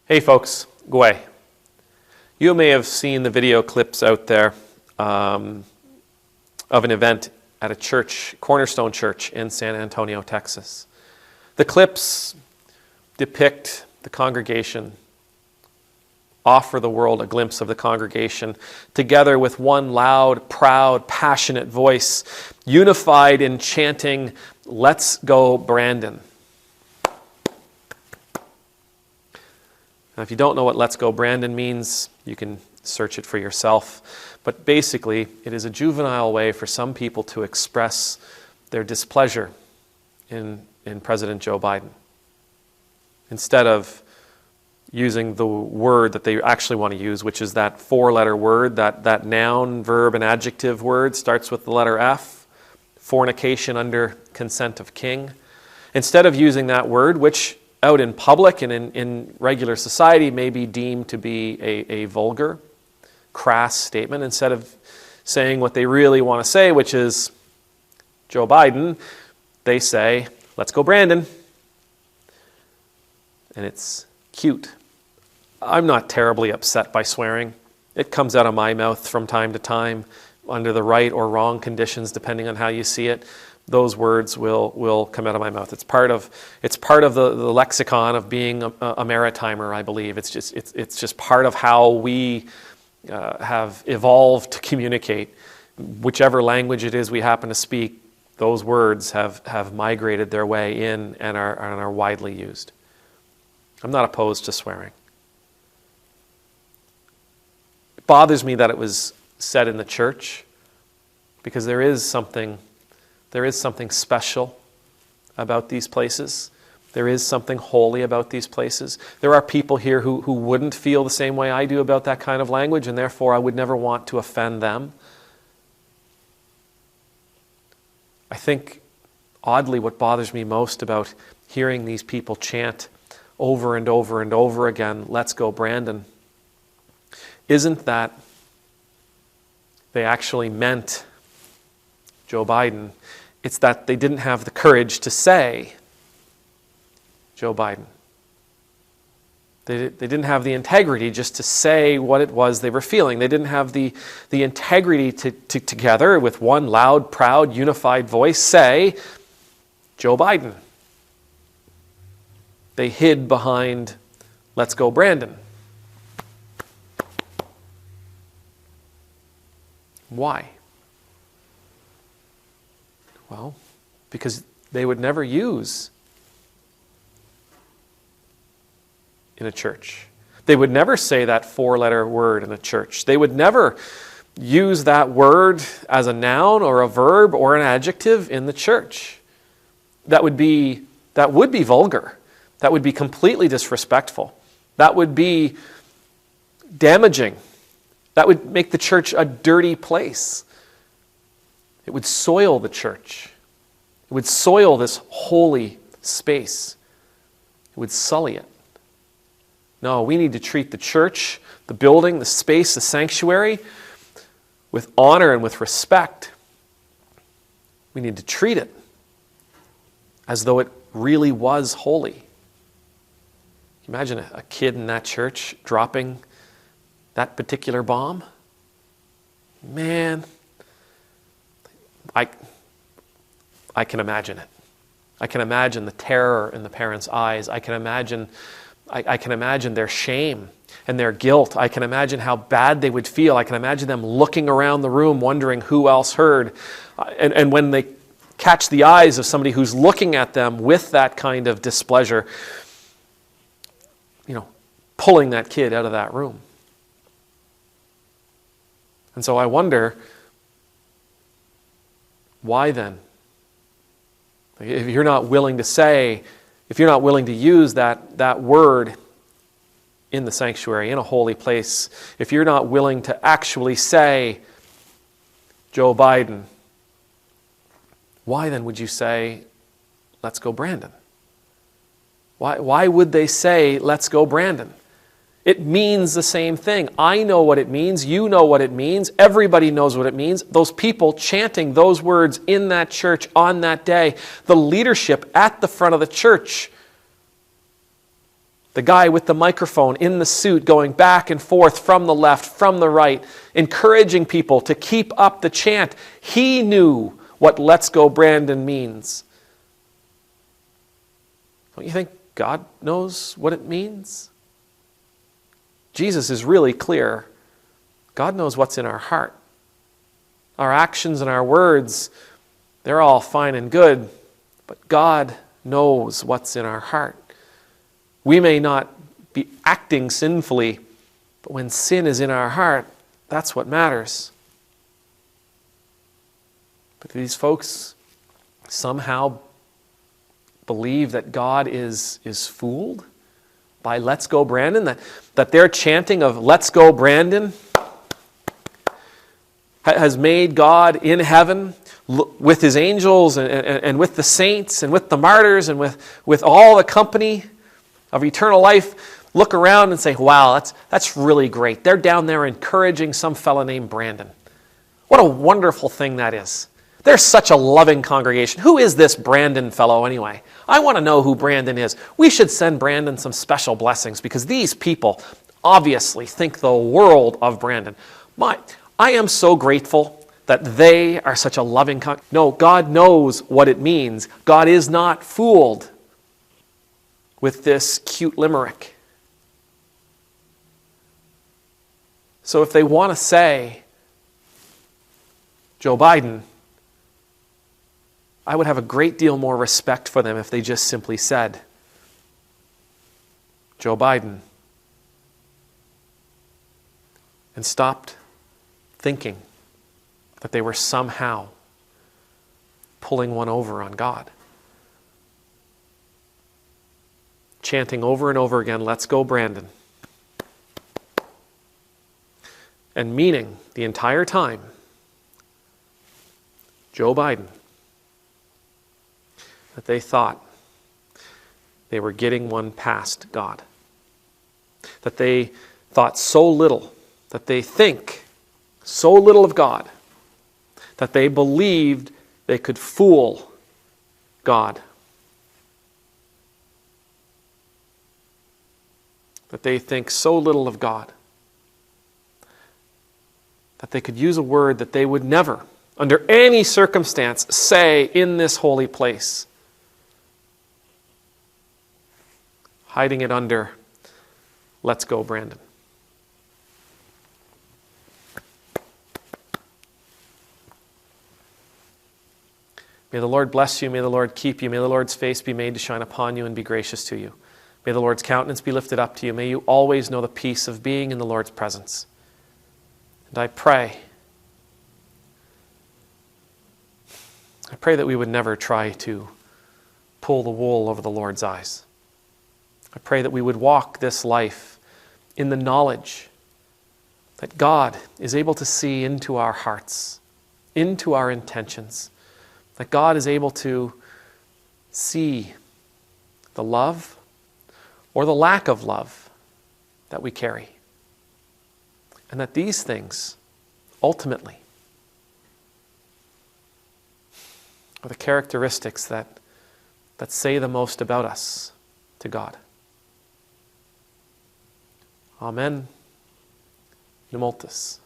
Hey folks, Gwe. You may have seen the video clips out there of an event at a church, Cornerstone Church in San Antonio, Texas. The clips depict the congregation, offer the world a glimpse of the congregation, together with one loud, proud, passionate voice, unified in chanting, "Let's go, Brandon." Now, if you don't know what "Let's go, Brandon" means, you can search it for yourself. But basically, it is a juvenile way for some people to express their displeasure in President Joe Biden. Instead of using the word that they actually want to use, which is that four-letter word, that noun, verb, and adjective word, starts with the letter F, fornication under consent of king. Instead of using that word, which out in public and in regular society may be deemed to be a vulgar, crass statement, instead of saying what they really want to say, which is Joe Biden, they say, "Let's go, Brandon." And it's cute. I'm not terribly upset by swearing. It comes out of my mouth from time to time under the right or wrong conditions, depending on how you see it. Those words will come out of my mouth. It's part of the lexicon of being a maritimer, I believe. It's just part of how we have evolved to communicate. Whichever language it is we happen to speak, those words have migrated their way in and are widely used. I'm not opposed to swearing. It bothers me that it was said in the church, because there is something special about these places. There is something holy about these places. There are people here who wouldn't feel the same way I do about that kind of language, and therefore I would never want to offend them. I think, oddly, what bothers me most about hearing these people chant over and over and over again, "Let's go, Brandon," isn't that they actually meant Joe Biden. It's that they didn't have the courage to say Joe Biden. They didn't have the integrity just to say what it was they were feeling. They didn't have the integrity to together with one loud, proud, unified voice say Joe Biden. They hid behind "Let's go, Brandon." Why? Well, because they would never use in a church. They would never say that four-letter word in a church. They would never use that word as a noun or a verb or an adjective in the church. That would be vulgar. That would be completely disrespectful. That would be damaging. That would make the church a dirty place. It would soil the church. It would soil this holy space. It would sully it. No, we need to treat the church, the building, the space, the sanctuary with honor and with respect. We need to treat it as though it really was holy. Imagine a kid in that church dropping that particular bomb. Man, I can imagine it. I can imagine the terror in the parents' eyes. I can imagine their shame and their guilt. I can imagine how bad they would feel. I can imagine them looking around the room wondering who else heard. And when they catch the eyes of somebody who's looking at them with that kind of displeasure, pulling that kid out of that room. And so I wonder, why then? If you're not willing to use that word in the sanctuary, in a holy place, if you're not willing to actually say Joe Biden, why then would you say, "Let's go, Brandon"? Why would they say, "Let's go, Brandon"? It means the same thing. I know what it means. You know what it means. Everybody knows what it means. Those people chanting those words in that church on that day, the leadership at the front of the church, The guy with the microphone in the suit going back and forth from the left, from the right, encouraging people to keep up the chant. He knew what "Let's Go Brandon" means. Don't you think God knows what it means? Jesus is really clear. God knows what's in our heart. Our actions and our words, they're all fine and good, but God knows what's in our heart. We may not be acting sinfully, but when sin is in our heart, that's what matters. But these folks somehow believe that God is fooled by "Let's Go Brandon," that their chanting of "Let's Go Brandon" has made God in heaven with his angels and with the saints and with the martyrs and with all the company of eternal life look around and say, "Wow, that's really great. They're down there encouraging some fella named Brandon. What a wonderful thing that is. They're such a loving congregation. Who is this Brandon fellow anyway? I want to know who Brandon is. We should send Brandon some special blessings because these people obviously think the world of Brandon. I am so grateful that they are such a loving congregation." No, God knows what it means. God is not fooled with this cute limerick. So if they want to say Joe Biden, I would have a great deal more respect for them if they just simply said Joe Biden and stopped thinking that they were somehow pulling one over on God. Chanting over and over again, "Let's go Brandon." And meaning the entire time, Joe Biden, that they thought they were getting one past God. That they thought so little, that they think so little of God, that they believed they could fool God. That they think so little of God that they could use a word that they would never, under any circumstance, say in this holy place, hiding it under "Let's Go Brandon." May the Lord bless you, may the Lord keep you, may the Lord's face be made to shine upon you and be gracious to you. May the Lord's countenance be lifted up to you. May you always know the peace of being in the Lord's presence. And I pray that we would never try to pull the wool over the Lord's eyes. I pray that we would walk this life in the knowledge that God is able to see into our hearts, into our intentions, that God is able to see the love or the lack of love that we carry. And that these things, ultimately, are the characteristics that say the most about us to God. Amen. Numultus.